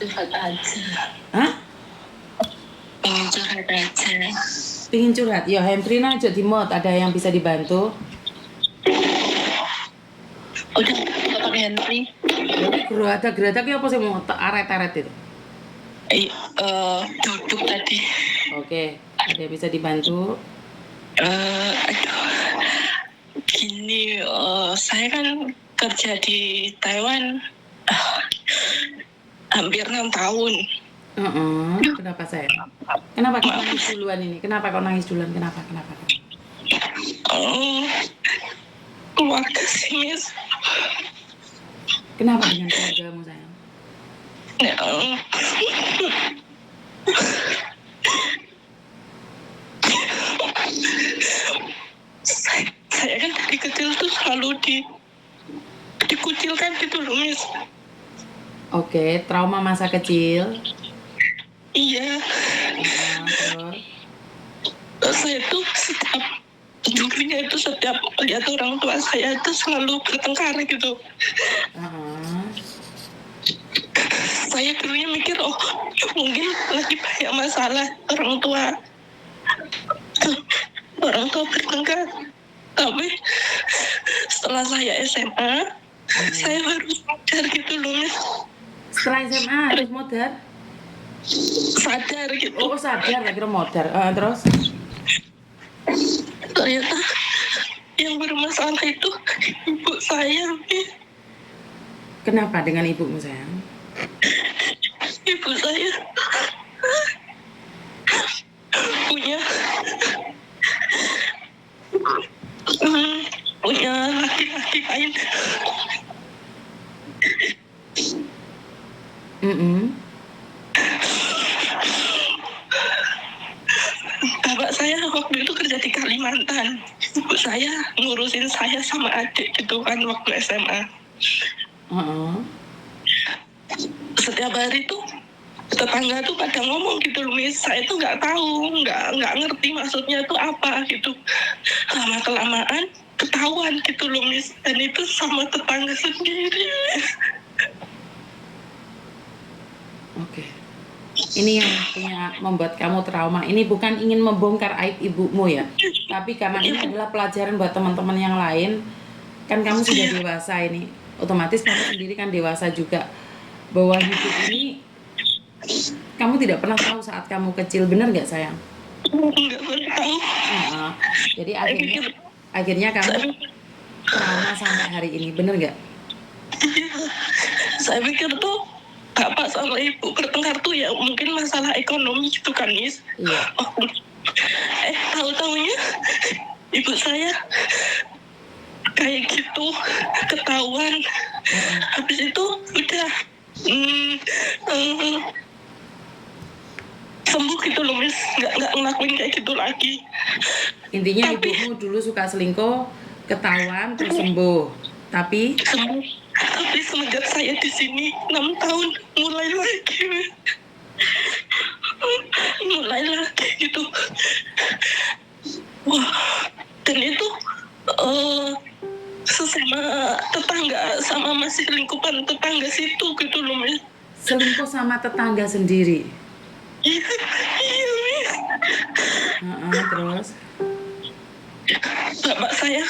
Curhat aja. Hah? Pengen curhat aja. Pingin curhat? Ya handphone aja di mod, ada yang bisa dibantu? Udah nggak pakai handphone. Jadi geratak ya apa sih mau aret-aret itu? Duduk tadi. Oke, ada yang bisa dibantu? Aduh. Gini, saya kan kerja di Taiwan hampir 6 tahun. Kenapa saya? Kenapa kok nangis duluan ini? Kenapa kok nangis duluan? Kenapa? Keluarga sih, Miss. Kenapa dengan keluargamu sayang? Ya, saya kan dari kecil tuh selalu dikucilkan gitu loh, Miss. Oke, trauma masa kecil. Iya. Terus? Saya tuh setiap lihat orang tua saya itu selalu bertengkar gitu. Saya dulunya mikir, mungkin lagi banyak masalah orang tua bertengkar. Tapi setelah saya SMA, saya baru sadar gitu loh, Miss. Setelah SMA harus modar? Sadar gitu. Oh sadar, gak kira modar. Terus? Ternyata yang bermasalah itu ibu saya, Miss. Kenapa dengan ibumu sayang? Ibu saya punya laki-laki lain. Bapak saya waktu itu kerja di Kalimantan. Ibu saya ngurusin saya sama adik gitu kan waktu SMA. Setiap hari tuh tetangga tuh pada ngomong gitu loh, Miss. Saya tuh nggak tahu, nggak ngerti maksudnya tuh apa gitu. Lama kelamaan ketahuan gitu loh, Miss. Dan itu sama tetangga sendiri. Oke. Ini yang membuat kamu trauma. Ini bukan ingin membongkar aib ibumu ya, tapi karena ini adalah pelajaran buat teman-teman yang lain. Kan kamu sudah dewasa ini, otomatis kamu sendiri kan dewasa juga. Bahwa hidup ini kamu tidak pernah tahu saat kamu kecil, benar nggak sayang? Nggak pernah tahu. Jadi akhirnya kamu trauma sampai hari ini, benar nggak? Saya pikir tuh bapak sama ibu bertengkar tuh ya mungkin masalah ekonomi gitu kan, Miss. Iya. Tahu-tahunya ibu saya kayak gitu ketahuan. Habis itu udah sembuh gitu loh, Miss. Nggak ngelakuin kayak gitu lagi. Intinya ibumu dulu suka selingkuh, ketahuan terus sembuh. Tapi semenjak saya di sini 6 tahun mulai lagi gitu. Wah, dan itu sesama tetangga, sama masih lingkupan tetangga situ gitu loh, Miss. Selingkuh sama tetangga sendiri? Iya, Miss. Terus? Bapak saya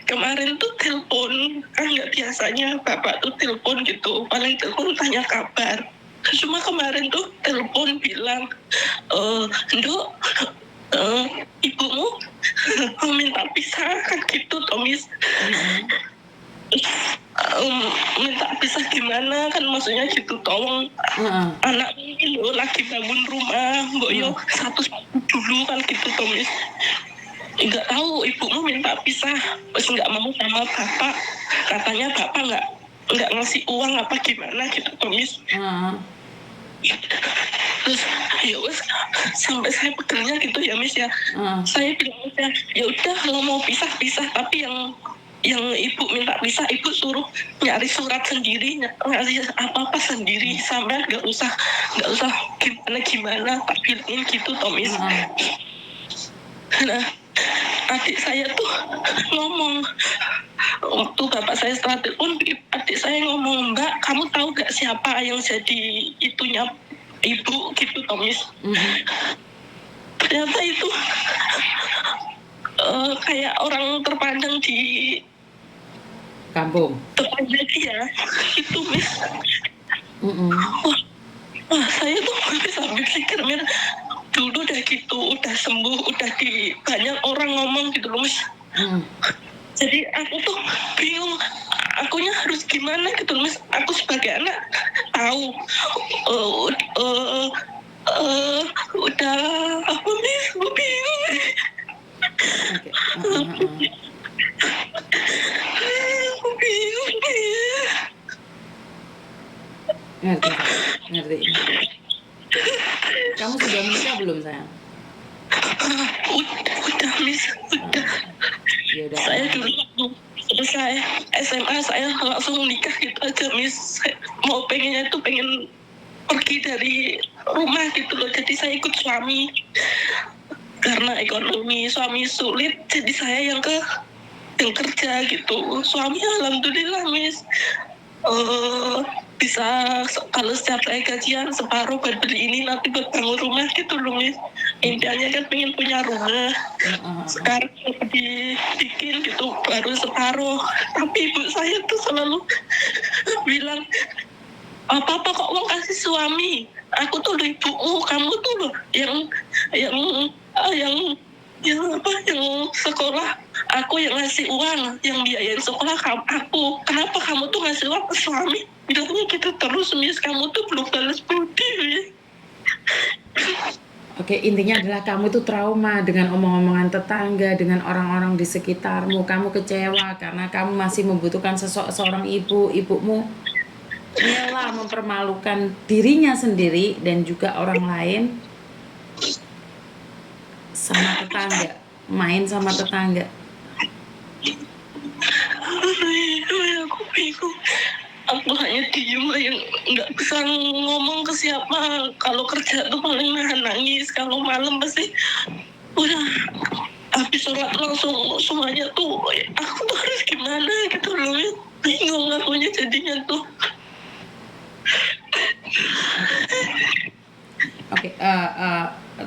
kemarin tuh telepon, kan nggak biasanya bapak tuh telepon gitu, paling telepon tanya kabar. Cuma kemarin tuh telepon bilang, Nduk, ibumu minta pisah kan gitu, Tomis. Minta pisah gimana kan, maksudnya gitu, tolong anak ini lo lagi bangun rumah, mbok yo satu-satu dulu kan gitu, Tomis. Nggak tahu ibumu minta pisah, terus nggak mau sama bapak, katanya bapak nggak ngasih uang apa gimana gitu, Tomis. Terus ya wes sampai saya pegelnya gitu ya, Miss ya. Saya bilang ya udah kalau mau pisah, tapi yang ibu minta pisah, ibu suruh nyari surat sendiri, nyari apa sendiri, sampai nggak usah gimana tak bilangin gitu, Tomis. Nah, adik saya tuh ngomong, waktu bapak saya setelah telepon, adik saya ngomong, Mbak, kamu tahu gak siapa yang jadi itunya ibu gitu, Tomis. Ternyata itu kayak orang terpandang di kampung. Tempatnya dia itu, Miss. Wah, saya tuh gak bisa berpikir, Mir. Dulu udah gitu, udah sembuh, udah di banyak orang ngomong gitu loh, Miss. Jadi aku tuh bingung, akunya harus gimana gitu loh, Miss. Aku sebagai anak tahu udah apa, Miss, gue bingung. Aku bingung, Miss. Ngerti. Kamu sudah menikah belum, sayang? Udah, Miss, udah. Ya udah. Saya dulu selesai SMA saya langsung nikah gitu aja, Miss. Mau pengennya tuh pengen pergi dari rumah gitu loh. Jadi saya ikut suami. Karena ekonomi suami sulit, jadi saya yang kerja gitu. Suami alhamdulillah, Miss. Bisa kalau setiap saya gajian separuh buat beli ini, nanti buat bangun rumah gitu loh, Miss. Intinya kan pengen punya rumah. Sekarang dibikin gitu baru separuh. Tapi ibu saya tuh selalu bilang, apa kok mau kasih suami? Aku tuh udah ibumu, kamu tuh loh yang sekolah, aku yang ngasih uang, yang biayain sekolah aku. Kenapa kamu tuh ngasih uang ke suami? Bilangnya gitu terus, Miss. Kamu tuh belum balas budi, Miss. Oke, intinya adalah kamu tuh trauma dengan omong-omongan tetangga, dengan orang-orang di sekitarmu. Kamu kecewa karena kamu masih membutuhkan seorang ibumu rela mempermalukan dirinya sendiri dan juga orang lain sama tetangga, main sama tetangga. Aku bingung. Aku hanya diem, yang nggak bisa ngomong ke siapa. Kalau kerja tuh paling nahan nangis. Kalau malam pasti udah habis sholat langsung semuanya tuh. Aku tuh harus gimana gitu loh. Bingung akunya jadinya tuh. Oke,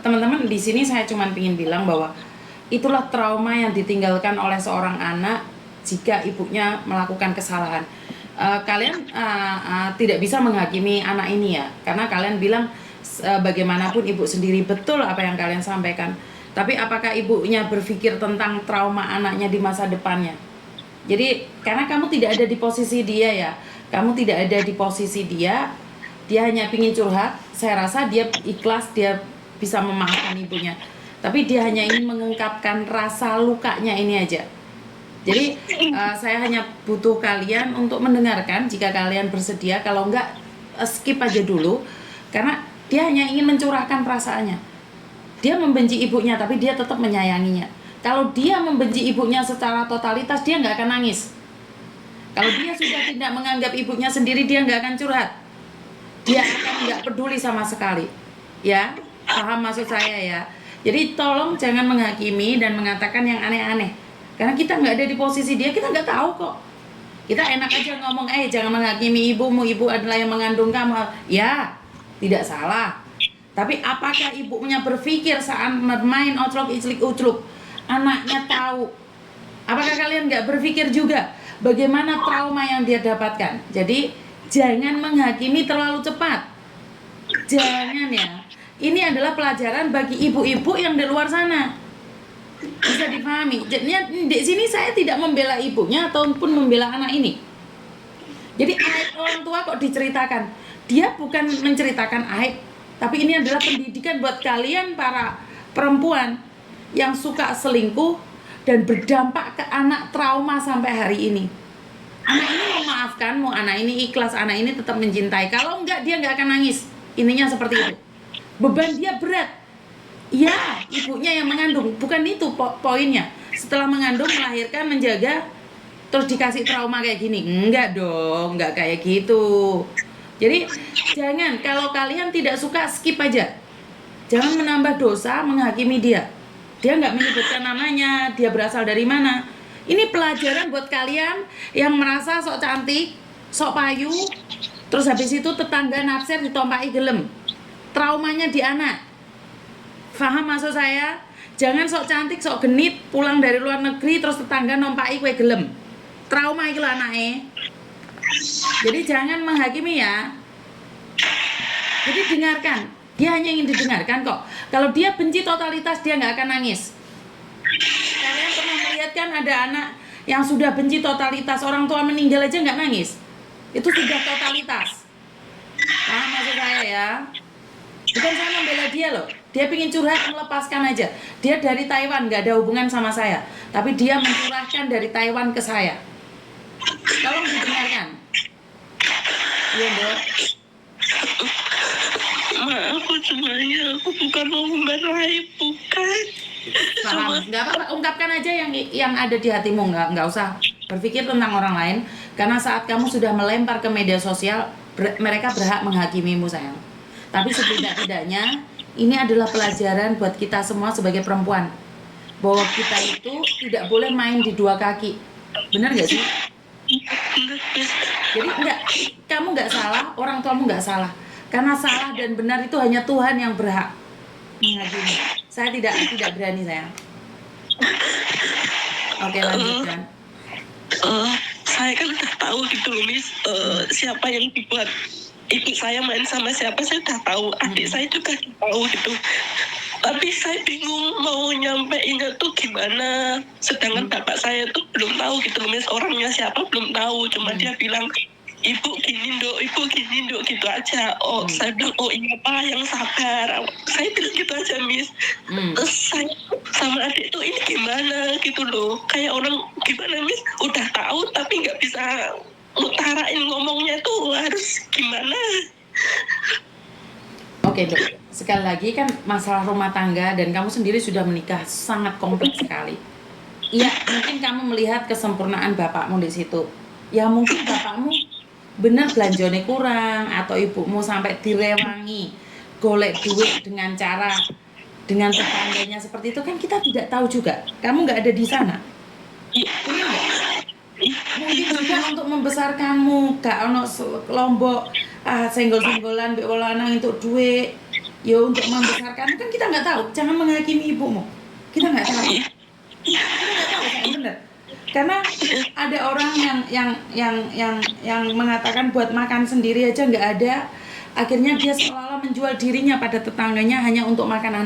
teman-teman, di sini saya cuma ingin bilang bahwa itulah trauma yang ditinggalkan oleh seorang anak jika ibunya melakukan kesalahan. Kalian tidak bisa menghakimi anak ini ya, karena kalian bilang bagaimanapun ibu sendiri betul apa yang kalian sampaikan. Tapi apakah ibunya berpikir tentang trauma anaknya di masa depannya? Jadi karena kamu tidak ada di posisi dia ya, kamu tidak ada di posisi dia hanya pingin curhat. Saya rasa dia ikhlas, dia bisa memaafkan ibunya, tapi dia hanya ingin mengungkapkan rasa lukanya ini aja. Jadi saya hanya butuh kalian untuk mendengarkan jika kalian bersedia. Kalau enggak, skip aja dulu, karena dia hanya ingin mencurahkan perasaannya. Dia membenci ibunya tapi dia tetap menyayanginya. Kalau dia membenci ibunya secara totalitas, dia nggak akan nangis. Kalau dia sudah tidak menganggap ibunya sendiri, dia nggak akan curhat. Dia akan nggak peduli sama sekali. Ya, paham maksud saya ya. Jadi tolong jangan menghakimi dan mengatakan yang aneh-aneh. Karena kita nggak ada di posisi dia, kita nggak tahu kok. Kita enak aja ngomong, jangan menghakimi ibumu, ibu adalah yang mengandung kamu. Ya, tidak salah. Tapi apakah ibunya berpikir saat bermain oclok-iclik-ucluk, anaknya tahu? Apakah kalian nggak berpikir juga bagaimana trauma yang dia dapatkan? Jadi jangan menghakimi terlalu cepat. Jangan ya. Ini adalah pelajaran bagi ibu-ibu yang di luar sana. Bisa dipahami. Jadi di sini saya tidak membela ibunya ataupun membela anak ini. Jadi aib orang tua kok diceritakan. Dia bukan menceritakan aib, tapi ini adalah pendidikan buat kalian para perempuan yang suka selingkuh dan berdampak ke anak trauma sampai hari ini. Anak ini memaafkanmu, anak ini ikhlas, anak ini tetap mencintai. Kalau enggak, dia enggak akan nangis. Intinya seperti itu. Beban dia berat. Ya, ibunya yang mengandung, bukan itu poinnya. Setelah mengandung, melahirkan, menjaga, terus dikasih trauma kayak gini. Enggak dong, enggak kayak gitu. Jadi jangan, kalau kalian tidak suka, skip aja. Jangan menambah dosa menghakimi dia. Dia enggak menyebutkan namanya, dia berasal dari mana. Ini pelajaran buat kalian yang merasa sok cantik, sok payu, terus habis itu tetangga naksir ditompaki gelem. Traumanya di anak. Paham maksud saya? Jangan sok cantik, sok genit, pulang dari luar negeri terus tetangga nompaki kue gelem. Trauma iki lho anake. Jadi jangan menghakimi ya. Jadi dengarkan. Dia hanya ingin didengarkan kok. Kalau dia benci totalitas, dia nggak akan nangis. Kalian pernah melihat kan ada anak yang sudah benci totalitas, orang tua meninggal aja nggak nangis? Itu sudah totalitas. Paham maksud saya ya? Bukan saya membela dia loh. Dia pingin curhat, melepaskan aja. Dia dari Taiwan, nggak ada hubungan sama saya. Tapi dia mencurahkan dari Taiwan ke saya. Tolong didengarkan. Iya, Dok. Maaf, sebenarnya aku bukan mau memarahi, bukan. Paham, nggak apa-apa, ungkapkan aja yang ada di hatimu, nggak usah berpikir tentang orang lain, karena saat kamu sudah melempar ke media sosial, mereka berhak menghakimimu sayang. Tapi setidak-tidaknya ini adalah pelajaran buat kita semua sebagai perempuan, bahwa kita itu tidak boleh main di dua kaki, benar nggak sih? Jadi kamu nggak salah, orang tuamu nggak salah, karena salah dan benar itu hanya Tuhan yang berhak menghakimi. Saya tidak berani sayang. Oke, lanjutkan. Saya kan udah tahu gitu loh, Miss, siapa yang dibuat ibu saya main sama siapa, saya udah tahu. Adik saya juga tahu gitu. Tapi saya bingung mau nyampeinnya tuh gimana. Sedangkan bapak saya tuh belum tahu gitu loh, Miss, orangnya siapa belum tahu. Cuma dia bilang, ibu gini dok gitu aja. Saya bilang, oh iya pak, yang sabar. Saya bilang gitu aja, Miss. Terus saya sama adik tuh ini gimana gitu loh, kayak orang gimana, Miss, udah tahu tapi nggak bisa utarain ngomongnya tuh harus gimana. Oke dok, sekali lagi kan masalah rumah tangga dan kamu sendiri sudah menikah sangat kompleks sekali. Iya, mungkin kamu melihat kesempurnaan bapakmu di situ. Ya mungkin bapakmu benar belanjone kurang, atau ibumu sampai direwangi golek duit dengan cara dengan tetangganya seperti itu, kan kita tidak tahu juga. Kamu nggak ada di sana. Iya nggak? Mungkin juga untuk membesarkanmu gak ono lombok senggol-senggolan mbek wong lanang untuk duit. Ya untuk membesarkanmu kan kita nggak tahu. Jangan menghakimi ibumu. Kita nggak tahu. Kita nggak tahu, kan benar. Karena ada orang yang mengatakan buat makan sendiri aja nggak ada, akhirnya dia seolah-olah menjual dirinya pada tetangganya hanya untuk makan anak.